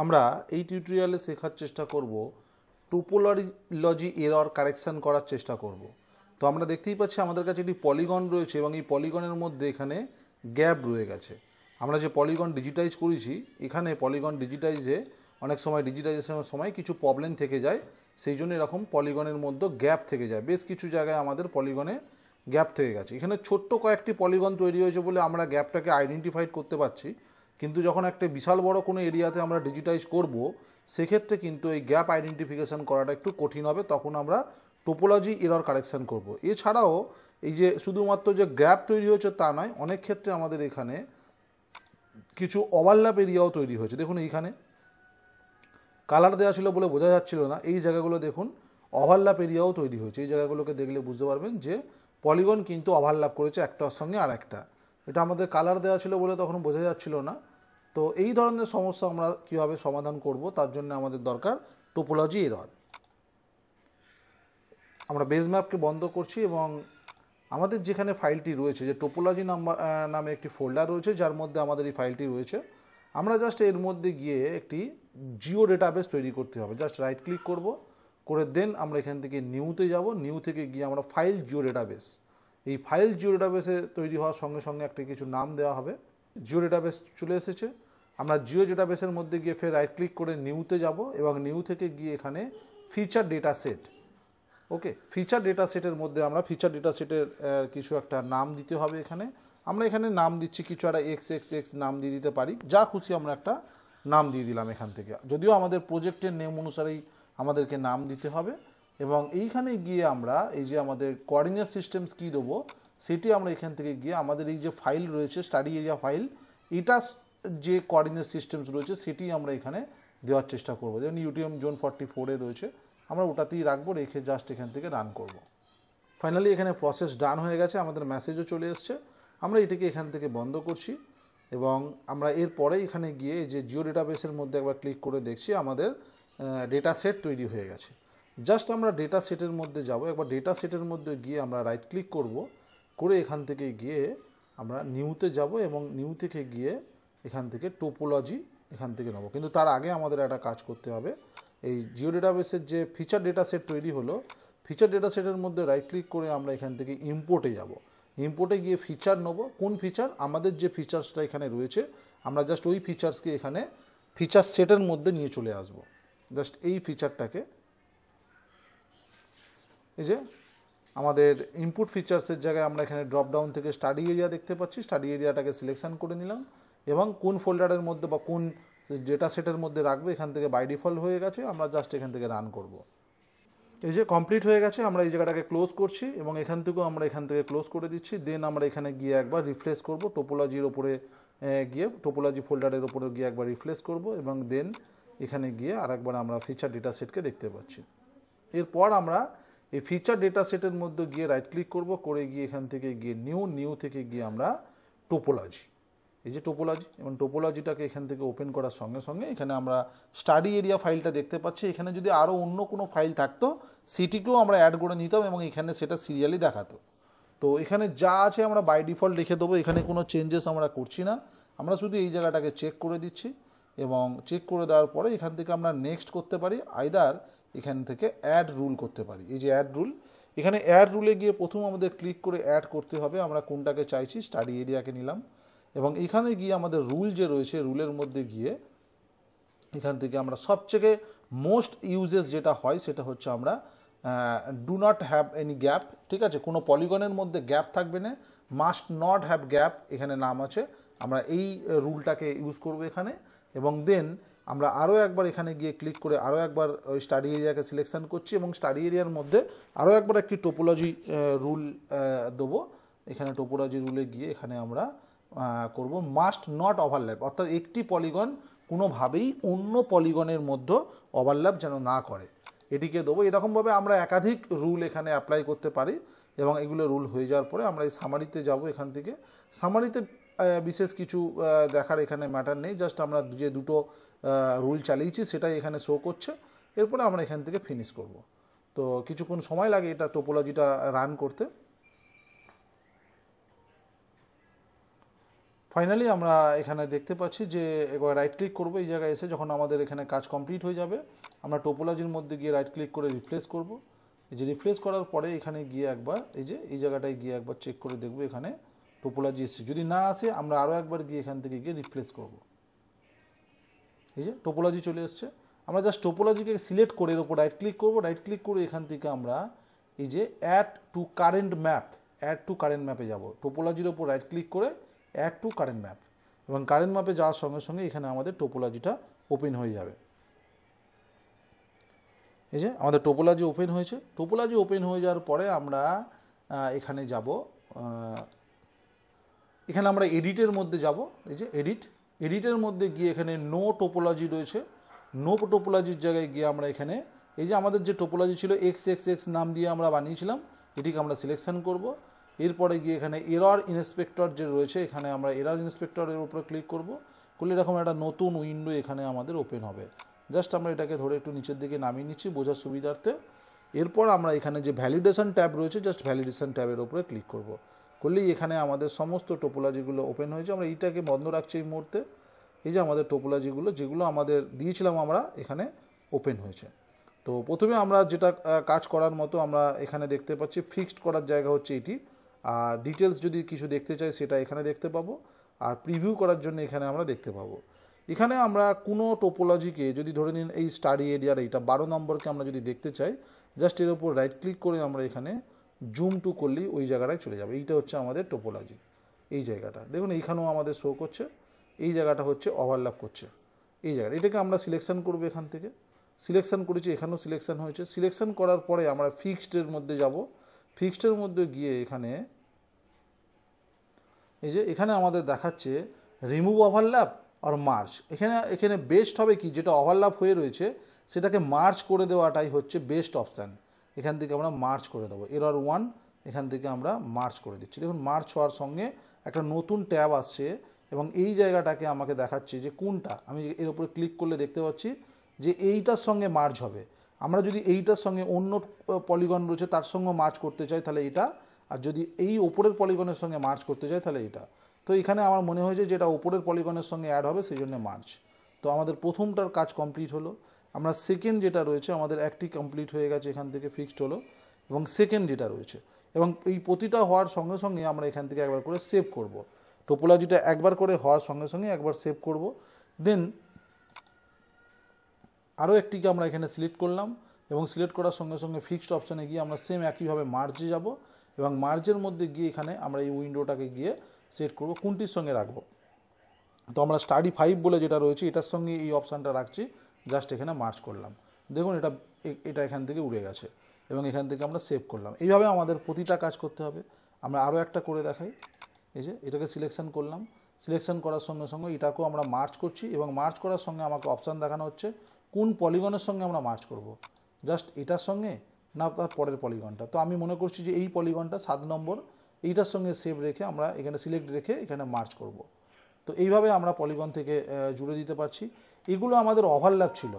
আমরা এই টিউটোরিয়ালে শেখার চেষ্টা করব টোপোলজি এরর কারেকশন করার চেষ্টা করব। তো আমরা দেখতেই পাচ্ছি আমাদের কাছে একটি পলিগন রয়েছে এবং এই পলিগনের মধ্যে এখানে গ্যাপ রয়ে গেছে। আমরা যে পলিগন ডিজিটাইজ করেছি, এখানে পলিগন ডিজিটাইজে অনেক সময় ডিজিটাইজেশনের সময় কিছু প্রবলেম থেকে যায়, সেই জন্য এরকম পলিগনের মধ্যে গ্যাপ থেকে যায়। বেশ কিছু জায়গায় আমাদের পলিগনে গ্যাপ থেকে গেছে। এখানে ছোট্ট কয়েকটি পলিগন তৈরি হয়েছে বলে আমরা গ্যাপটাকে আইডেন্টিফাইড করতে পারছি, কিন্তু যখন একটা বিশাল বড় কোনো এরিয়াতে আমরা ডিজিটাইজ করব, সেক্ষেত্রে কিন্তু এই গ্যাপ আইডেন্টিফিকেশন করাটা একটু কঠিন হবে। তখন আমরা টোপোলজি এরর কারেকশন করব। এছাড়াও এই যে শুধুমাত্র যে গ্যাপ তৈরি হয়েছে তা নয়, অনেক ক্ষেত্রে আমাদের এখানে কিছু ওভারল্যাপ এরিয়াও তৈরি হয়েছে। দেখুন এইখানে কালার দেওয়া ছিল বলে বোঝা যাচ্ছিল না, এই জায়গাগুলো দেখুন ওভারল্যাপ এরিয়াও তৈরি হয়েছে। এই জায়গাগুলোকে দেখলে বুঝতে পারবেন যে পলিগন কিন্তু ওভারল্যাপ করেছে একটার সঙ্গে আর একটা। এটা আমাদের কালার দেওয়া ছিল বলে তখন বোঝা যাচ্ছিল না। তো এই ধরনের সমস্যা আমরা কীভাবে সমাধান করব, তার জন্য আমাদের দরকার টোপোলজি এরর। আমরা বেস ম্যাপকে বন্ধ করছি এবং আমাদের যেখানে ফাইলটি রয়েছে, যে টোপোলজি নামে একটি ফোল্ডার রয়েছে যার মধ্যে আমাদের এই ফাইলটি রয়েছে, আমরা জাস্ট এর মধ্যে গিয়ে একটি জিও ডেটাবেস তৈরি করতে হবে। জাস্ট রাইট ক্লিক করব, করে দেন আমরা এখান থেকে নিউতে যাব। নিউ থেকে গিয়ে আমরা ফাইল জিও ডেটাবেস, এই ফাইল জিও ডেটাবেসে তৈরি হওয়ার সঙ্গে সঙ্গে একটা কিছু নাম দেওয়া হবে। জিও ডেটাবেস চলে এসেছে। আমরা জিও ডেটাবেসের মধ্যে গিয়ে ফের রাইট ক্লিক করে নিউতে যাব এবং নিউ থেকে গিয়ে এখানে ফিচার ডেটা সেট, ওকে, ফিচার ডেটা সেটের মধ্যে আমরা ফিচার ডেটা সেটের কিছু একটা নাম দিতে হবে। এখানে আমরা এখানে নাম দিচ্ছি কিছু একটা XXX নাম দিয়ে দিতে পারি, যা খুশি আমরা একটা নাম দিয়ে দিলাম এখান থেকে। যদিও আমাদের প্রজেক্টের নেম অনুসারেই আমাদেরকে নাম দিতে হবে। এবং এইখানে গিয়ে আমরা এই যে আমাদের কোঅর্ডিনেট সিস্টেমস কী দেবো, সেটি আমরা এখান থেকে গিয়ে আমাদের এই যে ফাইল রয়েছে স্টাডি এরিয়া ফাইল, এটা যে কোঅর্ডিনেট সিস্টেমস রয়েছে সেটি আমরা এখানে দেওয়ার চেষ্টা করবো। যেমন UTM জোন 44-এ রয়েছে, আমরা ওটাতেই রাখবো, রেখে জাস্ট এখান থেকে রান করব। ফাইনালি এখানে প্রসেস ডান হয়ে গেছে, আমাদের মেসেজও চলে এসছে। আমরা এটাকে এখান থেকে বন্ধ করছি এবং আমরা এরপরে এখানে গিয়ে যে জিও ডেটাবেসের মধ্যে একবার ক্লিক করে দেখছি আমাদের ডেটা সেট তৈরি হয়ে গেছে। জাস্ট আমরা ডেটা সেটের মধ্যে যাব, একবার ডেটা সেটের মধ্যে গিয়ে আমরা রাইট ক্লিক করব, করে এখান থেকে গিয়ে আমরা নিউতে যাব এবং নিউ থেকে গিয়ে এখান থেকে টোপোলজি এখান থেকে নেব। কিন্তু তার আগে আমাদের একটা কাজ করতে হবে। এই জিও ডেটাবেসের যে ফিচার ডেটা সেট তৈরি হলো, ফিচার ডেটা সেটের মধ্যে রাইট ক্লিক করে আমরা এখান থেকে ইম্পোর্টে যাব। ইম্পোর্টে গিয়ে ফিচার নেব। কোন ফিচার? আমাদের যে ফিচার্সটা এখানে রয়েছে, আমরা জাস্ট ওই ফিচার্সকে এখানে ফিচার সেটের মধ্যে নিয়ে চলে আসব। জাস্ট এই ফিচারটাকে, এই যে আমাদের ইনপুট ফিচার্সের জায়গায় আমরা এখানে ড্রপ ডাউন থেকে স্টাডি এরিয়া দেখতে পাচ্ছি, স্টাডি এরিয়াটাকে সিলেকশন করে নিলাম এবং কোন ফোল্ডারের মধ্যে বা কোন ডেটা সেটের মধ্যে রাখবো এখান থেকে বাই ডিফল্ট হয়ে গেছে। আমরা জাস্ট এখান থেকে রান করব। এই যে কমপ্লিট হয়ে গেছে, আমরা এই জায়গাটাকে ক্লোজ করছি এবং এখান থেকেও আমরা এখান থেকে ক্লোজ করে দিচ্ছি। দেন আমরা এখানে গিয়ে একবার রিফ্রেশ করব, টোপোলজির ওপরে গিয়ে টোপোলজি ফোল্ডারের ওপরে গিয়ে একবার রিফ্রেশ করব এবং দেন এখানে গিয়ে আরেকবার আমরা ফিচার ডেটা সেটকে দেখতে পাচ্ছি। এরপর আমরা এই ফিচার ডেটা সেটের মধ্যে গিয়ে রাইট ক্লিক করব, করে গিয়ে এখান থেকে গিয়ে নিউ থেকে গিয়ে আমরা টোপোলজি, এই যে টোপোলজি, এবং টোপোলজিটাকে এখান থেকে ওপেন করার সঙ্গে সঙ্গে এখানে আমরা স্টাডি এরিয়া ফাইলটা দেখতে পাচ্ছি। এখানে যদি আরও অন্য কোনো ফাইল থাকতো সেটিকেও আমরা অ্যাড করে নিতাম এবং এখানে সেটা সিরিয়ালি দেখাতো। তো এখানে যা আছে আমরা বাই ডিফল্ট লিখে দেবো, এখানে কোনো চেঞ্জেস আমরা করছি না। আমরা শুধু এই জায়গাটাকে চেক করে দিচ্ছি এবং চেক করে দেওয়ার পরে এখান থেকে আমরা নেক্সট করতে পারি, আইদার এখান থেকে অ্যাড রুল করতে পারি। এই যে অ্যাড রুল, এখানে অ্যাড রুলে গিয়ে প্রথম আমাদের ক্লিক করে অ্যাড করতে হবে। আমরা কোনটাকে চাইছি, স্টাডি এরিয়াকে নিলাম এবং এখানে গিয়ে আমাদের রুল যে রয়েছে, রুলের মধ্যে গিয়ে এখান থেকে আমরা সবচেয়ে মোস্ট ইউজেস যেটা হয় সেটা হচ্ছে আমরা do not have any gap, ঠিক আছে, কোনো পলিগনের মধ্যে গ্যাপ থাকবে না, মাস্ট নট হ্যাভ গ্যাপ এখানে নাম আছে। আমরা এই রুলটাকে ইউজ করব এখানে এবং দেন আমরা আরও একবার এখানে গিয়ে ক্লিক করে আরও একবার ওই স্টাডি এরিয়াকে সিলেকশন করছি এবং স্টাডি এরিয়ার মধ্যে আরও একবার একটি টোপোলজি রুল দেবো। এখানে টোপোলজি রুলে গিয়ে এখানে আমরা করব মাস্ট নট ওভারল্যাপ, অর্থাৎ একটি পলিগন কোনোভাবেই অন্য পলিগনের মধ্যে ওভারল্যাপ যেন না করে, এটিকে দেবো। এরকমভাবে আমরা একাধিক রুল এখানে অ্যাপ্লাই করতে পারি এবং এগুলো রুল হয়ে যাওয়ার পরে আমরা এই সামারিতে যাব। এখান থেকে সামারিতে বিশেষ কিছু দেখার এখানে ম্যাটার নেই, জাস্ট আমরা যে দুটো রুল চালিয়েছি সেটাই এখানে শো করছে। এরপরে আমরা এখান থেকে ফিনিশ করব। তো কিছুক্ষণ সময় লাগে এটা টোপোলজিটা রান করতে। ফাইনালি আমরা এখানে দেখতে পাচ্ছি যে একবার রাইট ক্লিক করবো এই জায়গায় এসে, যখন আমাদের এখানে কাজ কমপ্লিট হয়ে যাবে আমরা টোপোলজির মধ্যে গিয়ে রাইট ক্লিক করে রিফ্রেশ করব। এই যে রিফ্রেশ করার পরে এখানে গিয়ে একবার এই যে এই জায়গাটায় গিয়ে একবার চেক করে দেখবো এখানে টোপোলজি এসছে। যদি না আসে আমরা আরও একবার গিয়ে এখান থেকে গিয়ে রিফ্রেশ করব। এই যে টোপোলজি চলে এসছে। আমরা জাস্ট টোপোলজিকে সিলেক্ট করে এর উপর রাইট ক্লিক করবো। রাইট ক্লিক করে এখান থেকে আমরা এই যে অ্যাড টু কারেন্ট ম্যাপে যাব। টোপোলজির ওপর রাইট ক্লিক করে অ্যাড টু কারেন্ট ম্যাপ, এবং কারেন্ট ম্যাপে যাওয়ার সঙ্গে সঙ্গে এখানে আমাদের টোপোলজিটা ওপেন হয়ে যাবে। এই যে আমাদের টোপোলজি ওপেন হয়েছে। টোপোলজি ওপেন হয়ে যাওয়ার পরে আমরা এখানে যাব, এখানে আমরা এডিটের মধ্যে যাব। এই যে এডিটের মধ্যে গিয়ে এখানে নো টোপোলজি রয়েছে। নো টোপোলজির জায়গায় গিয়ে আমরা এখানে এই যে আমাদের যে টোপোলজি ছিল XXX নাম দিয়ে আমরা বানিয়েছিলাম, এটিকে আমরা সিলেকশন করব। এরপরে গিয়ে এখানে এরর ইন্সপেক্টর যে রয়েছে, এখানে আমরা এরর ইন্সপেক্টরের উপরে ক্লিক করব। করলে এরকম একটা নতুন উইন্ডো এখানে আমাদের ওপেন হবে। জাস্ট আমরা এটাকে ধরে একটু নিচের দিকে নামিয়ে নিচ্ছি বোঝার সুবিধার্থে। এরপর আমরা এখানে যে ভ্যালিডেশন ট্যাব রয়েছে, জাস্ট ভ্যালিডেশন ট্যাবের উপরে ক্লিক করব। করলেই এখানে আমাদের সমস্ত টোপোলজিগুলো ওপেন হয়েছে। আমরা এইটাকে বন্ধ রাখছি এই মুহূর্তে। এই যে আমাদের টোপোলজিগুলো যেগুলো আমাদের দিয়েছিলাম আমরা এখানে ওপেন হয়েছে। তো প্রথমে আমরা যেটা কাজ করার মতো আমরা এখানে দেখতে পাচ্ছি ফিক্সড করার জায়গা হচ্ছে এটি, আর ডিটেলস যদি কিছু দেখতে চাই সেটা এখানে দেখতে পাবো, আর প্রিভিউ করার জন্য এখানে আমরা দেখতে পাবো। এখানে আমরা কোনো টোপোলজিকে যদি ধরে নিন এই স্টাডি এরিয়ার এইটা 12 নম্বরকে আমরা যদি দেখতে চাই, জাস্ট এর উপর রাইট ক্লিক করে আমরা এখানে জুম টু করলেই ওই জায়গাটায় চলে যাবে। এইটা হচ্ছে আমাদের টোপোলজি। এই জায়গাটা দেখুন এইখানেও আমাদের শো করছে, এই জায়গাটা হচ্ছে ওভারল্যাপ করছে এই জায়গাটা। এটাকে আমরা সিলেকশন করবো, এখান থেকে সিলেকশন করেছি, এখানেও সিলেকশন হয়েছে। সিলেকশন করার পরে আমরা ফিক্সডের মধ্যে যাব। ফিক্সডের মধ্যে গিয়ে এখানে এই যে এখানে আমাদের দেখাচ্ছে রিমুভ ওভারল্যাপ আর মার্জ। এখানে বেস্ট হবে কি, যেটা ওভারল্যাপ হয়ে রয়েছে সেটাকে মার্জ করে দেওয়াটাই হচ্ছে বেস্ট অপশান। এখান থেকে আমরা মার্জ করে দেবো। এরর 1 এখান থেকে আমরা মার্জ করে দিচ্ছি। দেখুন মার্জ হওয়ার সঙ্গে একটা নতুন ট্যাব আসছে, এবং এই জায়গাটাকে আমাকে দেখাচ্ছে যে কোনটা। আমি এর উপরে ক্লিক করলে দেখতে পাচ্ছি যে এইটার সঙ্গে মার্জ হবে। আমরা যদি এইটার সঙ্গে অন্য পলিগন রয়েছে তার সঙ্গে মার্জ করতে চাই তাহলে এটা, আর যদি এই ওপরের পলিগনের সঙ্গে মার্জ করতে চাই তাহলে এটা। তো এখানে আমার মনে হয়েছে যে এটা ওপরের পলিগনের সঙ্গে অ্যাড হবে, সেই জন্য মার্জ। তো আমাদের প্রথমটার কাজ কমপ্লিট হলো। আমরা সেকেন্ড যেটা রয়েছে আমাদের একটি কমপ্লিট হয়ে গেছে, এখান থেকে ফিক্সড হলো, এবং সেকেন্ড যেটা রয়েছে, এবং এই প্রতিটা হওয়ার সঙ্গে সঙ্গে আমরা এখান থেকে একবার করে সেভ করব। টোপোলজিটা একবার করে হওয়ার সঙ্গে সঙ্গে একবার সেভ করব। দেন আরও একটিকে আমরা এখানে সিলেক্ট করলাম, এবং সিলেক্ট করার সঙ্গে সঙ্গে ফিক্সড অপশানে গিয়ে আমরা সেম একইভাবে মার্জে যাব, এবং মার্জের মধ্যে গিয়ে এখানে আমরা এই উইন্ডোটাকে গিয়ে সেট করব কোনটির সঙ্গে রাখবো। তো আমরা স্টাডি 5 বলে যেটা রয়েছে এটার সঙ্গে এই অপশানটা রাখছি, জাস্ট এখানে মার্জ করলাম। দেখুন এটা এখান থেকে উড়ে গেছে, এবং এখান থেকে আমরা সেভ করলাম। এইভাবে আমাদের প্রতিটা কাজ করতে হবে। আমরা আরও একটা করে দেখাই। এই যে এটাকে সিলেকশন করলাম, সিলেকশন করার সঙ্গে সঙ্গে এটাকেও আমরা মার্জ করছি, এবং মার্জ করার সঙ্গে আমাকে অপশান দেখানো হচ্ছে কোন পলিগনের সঙ্গে আমরা মার্জ করব, জাস্ট এটার সঙ্গে না তার পরের পলিগনটা। তো আমি মনে করছি যে এই পলিগনটা 7 নম্বর, এইটার সঙ্গে সেভ রেখে আমরা এখানে সিলেক্ট রেখে এখানে মার্জ করব। তো এইভাবে আমরা পলিগন থেকে জুড়ে দিতে পারছি। এগুলো আমাদের ওভারল্যাপ ছিল।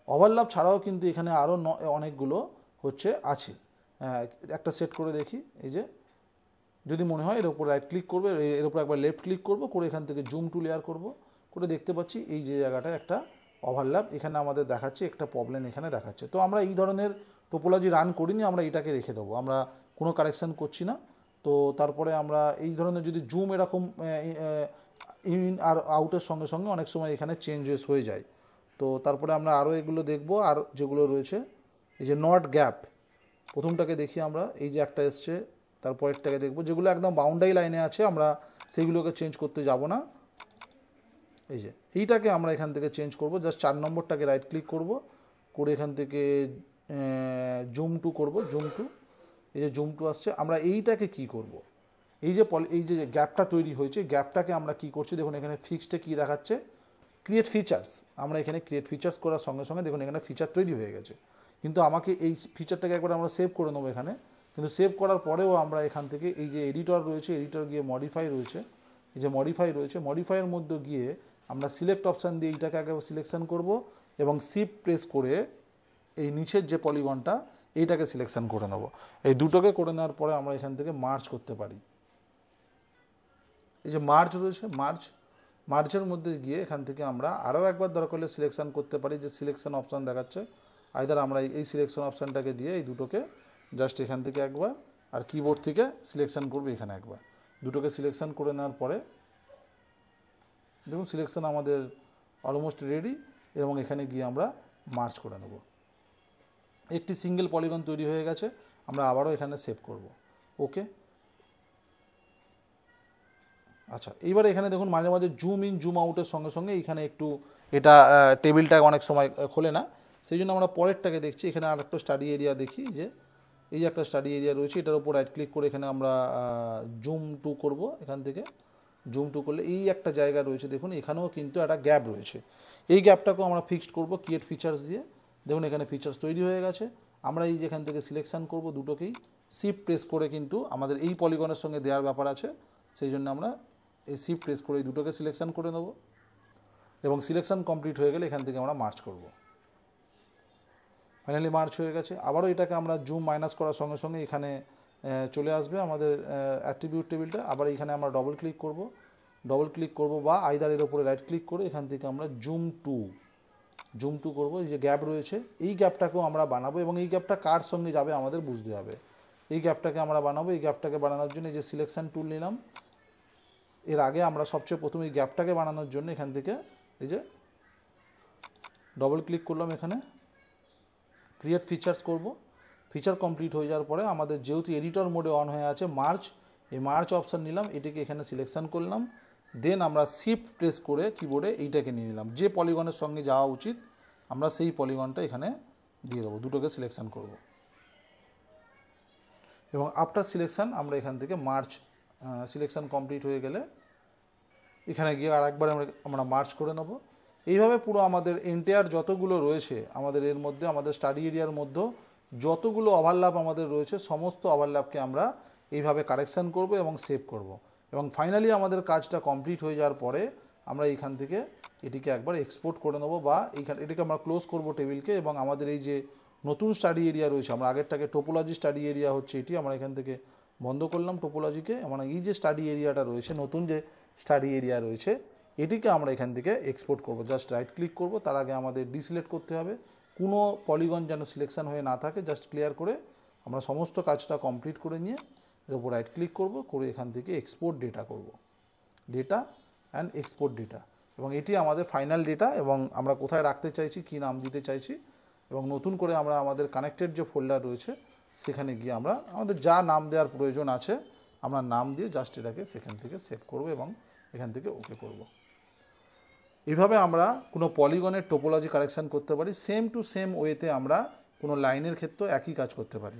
ওভারল্যাপ ছাড়াও কিন্তু এখানে আরও অনেকগুলো হচ্ছে আছে। একটা সেট করে দেখি। এই যে যদি মনে হয় এর উপর রাইট ক্লিক করবে, এর উপর একবার লেফট ক্লিক করব, করে এখান থেকে জুম টু লেয়ার করব, করে দেখতে পাচ্ছি এই যে জায়গাটায় একটা ওভারল্যাপ এখানে আমাদের দেখাচ্ছে, একটা প্রবলেম এখানে দেখাচ্ছে। তো আমরা এই ধরনের টোপোলজি রান করিনি, আমরা এটাকে রেখে দেবো, আমরা কোনো কারেকশান করছি না। তো তারপরে আমরা এই ধরনের যদি জুম এরকম ইন আর আউটের সঙ্গে সঙ্গে অনেক সময় এখানে চেঞ্জেস হয়ে যায়। তো তারপরে আমরা আরও এগুলো দেখব, আর যেগুলো রয়েছে এই যে নট গ্যাপ, প্রথমটাকে দেখি আমরা, এই যে একটা এসছে, তারপরেরটাকে দেখবো। যেগুলো একদম বাউন্ডারি লাইনে আছে আমরা সেইগুলোকে চেঞ্জ করতে যাব না। এই যে এইটাকে আমরা এখান থেকে চেঞ্জ করব, জাস্ট 4 নম্বরটাকে রাইট ক্লিক করব, করে এখান থেকে জুম টু করব, জুম টু। এই যে জুম টু আসছে, আমরা এইটাকে কি করব, এই যে গ্যাপটা তৈরি হয়েছে, গ্যাপটাকে আমরা কি করছি দেখুন এখানে ফিক্সডে কি দেখাচ্ছে, ক্রিয়েট ফিচার্স। আমরা এখানে ক্রিয়েট ফিচার্স করার সঙ্গে সঙ্গে দেখুন এখানে ফিচার তৈরি হয়ে গেছে। কিন্তু আমাকে এই ফিচারটাকে একবার আমরা সেভ করে নেবো এখানে। কিন্তু সেভ করার পরেও আমরা এখান থেকে এই যে এডিটর রয়েছে, এডিটর গিয়ে মডিফাই রয়েছে, এই যে মডিফাই রয়েছে, মডিফাইয়ের মধ্যে গিয়ে আমরা সিলেক্ট অপশান দিয়ে এইটাকে আগে সিলেকশন করব, এবং শিফট প্রেস করে এই নিচের যে পলিগনটা এইটাকে সিলেকশন করে নেব। এই দুটোকে করে নেওয়ার পরে আমরা এখান থেকে মার্জ করতে পারি। এই যে মার্জ রয়েছে, মার্জের মধ্যে গিয়ে এখান থেকে আমরা আরও একবার দরকার হলে সিলেকশন করতে পারি, যে সিলেকশন অপশান দেখাচ্ছে, আইদার আমরা এই সিলেকশন অপশানটাকে দিয়ে এই দুটোকে জাস্ট এখান থেকে একবার, আর কিবোর্ড থেকে সিলেকশন করবো এখানে একবার, দুটোকে সিলেকশন করে নেওয়ার পরে দেখুন সিলেকশন আমাদের অলমোস্ট রেডি, এবং এখানে গিয়ে আমরা মার্জ করে নেব। একটি সিঙ্গেল পলিগন তৈরি হয়ে গেছে, আমরা আবারও এখানে সেভ করব। ওকে, আচ্ছা এইবার এখানে দেখুন মাঝে মাঝে জুম ইন জুম আউটের সঙ্গে সঙ্গে এখানে একটু এটা টেবিলটা অনেক সময় খোলে না, সেই জন্য আমরা পরেরটাকে দেখছি। এখানে আর একটা স্টাডি এরিয়া দেখি, যে এই যে একটা স্টাডি এরিয়া রয়েছে, এটার উপর রাইট ক্লিক করে এখানে আমরা জুম টু করব। এখান থেকে জুম টু করলে এই একটা জায়গা রয়েছে, দেখুন এখানেও কিন্তু একটা গ্যাপ রয়েছে, এই গ্যাপটাকেও আমরা ফিক্সড করব ক্রিয়েট ফিচার্স দিয়ে। দেখুন এখানে ফিচার্স তৈরি হয়ে গেছে। আমরা এই যেখান থেকে সিলেকশন করব দুটোকেই শিফট প্রেস করে, কিন্তু আমাদের এই পলিগনের সঙ্গে দেওয়ার ব্যাপার আছে, সেই জন্য আমরা এই শিফট প্রেস করে এই দুটোকে সিলেকশন করে নেব, এবং সিলেকশন কমপ্লিট হয়ে গেলে এখান থেকে আমরা মার্চ করব। ফাইনালি মার্চ হয়ে গেছে। আবারও এটাকে আমরা জুম মাইনাস করার সঙ্গে সঙ্গে এখানে চলে আসবে আমাদের অ্যাট্রিবিউট টেবিলটা। আবার এখানে আমরা ডবল ক্লিক করব বা আইদার এর উপরে রাইট ক্লিক করে এখান থেকে আমরা জুম টু করব। এই যে গ্যাপ রয়েছে, এই গ্যাপটাকেও আমরা বানাবো, এবং এই গ্যাপটা কার সঙ্গে যাবে আমাদের বুঝতে হবে। এই গ্যাপটাকে আমরা বানাবো। এই গ্যাপটাকে বানানোর জন্য এই যে সিলেকশন টুল নিলাম, এর আগে আমরা সবচেয়ে প্রথমে এই গ্যাপটাকে বানানোর জন্য এখান থেকে এই যে ডবল ক্লিক করলাম, এখানে ক্রিয়েট ফিচার্স করব। ফিচার কমপ্লিট হয়ে যাওয়ার পরে আমাদের যেহেতু এডিটর মোডে অন হয়ে আছে মার্চ, এই মার্চ অপশান নিলাম, এটিকে এখানে সিলেকশন করলাম, দেন আমরা শিফট প্রেস করে কিবোর্ডে এইটাকে নিয়ে নিলাম, যে পলিগনের সঙ্গে যাওয়া উচিত আমরা সেই পলিগনটা এখানে দিয়ে দেবো, দুটোকে সিলেকশন করব। এবং আফটার সিলেকশন আমরা এখান থেকে মার্চ সিলেকশন কমপ্লিট হয়ে গেলে এখানে গিয়ে আর একবার আমরা মার্চ করে নেব। এইভাবে পুরো আমাদের এন্টায়ার যতগুলো রয়েছে আমাদের এর মধ্যে, আমাদের স্টাডি এরিয়ার মধ্যে যতগুলো ওভারল্যাপ আমাদের রয়েছে সমস্ত ওভারল্যাপকে আমরা এইভাবে কারেকশান করব এবং সেভ করব। এবং ফাইনালি আমাদের কাজটা কমপ্লিট হয়ে যাওয়ার পরে আমরা এইখান থেকে এটিকে একবার এক্সপোর্ট করে নেব, বা এটিকে আমরা ক্লোজ করব টেবিলকে, এবং আমাদের এই যে নতুন স্টাডি এরিয়া রয়েছে, আমরা আগেরটাকে টোপোলজি স্টাডি এরিয়া হচ্ছে এটি, আমরা এখান থেকে বন্ধ করলাম টোপোলজিকে, মানে এই যে স্টাডি এরিয়াটা রয়েছে, নতুন যে স্টাডি এরিয়া রয়েছে, এটিকে আমরা এখান থেকে এক্সপোর্ট করব। জাস্ট রাইট ক্লিক করব, তার আগে আমাদের ডিসিলেক্ট করতে হবে, কোনো পলিগন যেন সিলেকশন হয়ে না থাকে, জাস্ট ক্লিয়ার করে আমরা সমস্ত কাজটা কমপ্লিট করে নিয়ে এর উপর রাইট ক্লিক করব, করে এখান থেকে এক্সপোর্ট ডেটা করব, ডেটা অ্যান্ড এক্সপোর্ট ডেটা, এবং এটি আমাদের ফাইনাল ডেটা, এবং আমরা কোথায় রাখতে চাইছি, কী নাম দিতে চাইছি, এবং নতুন করে আমরা আমাদের কানেক্টেড যে ফোল্ডার রয়েছে সেখানে গিয়ে আমরা আমাদের যা নাম দেওয়ার প্রয়োজন আছে আমরা নাম দিয়ে জাস্ট এটাকে সেখান থেকে সেভ করব এবং এখান থেকে ওকে করব। এইভাবে আমরা কোনো পলিগনের টোপোলজি কারেকশন করতে পারি। সেম টু সেম ওয়েতে আমরা কোনো লাইনের ক্ষেত্রেও একই কাজ করতে পারি।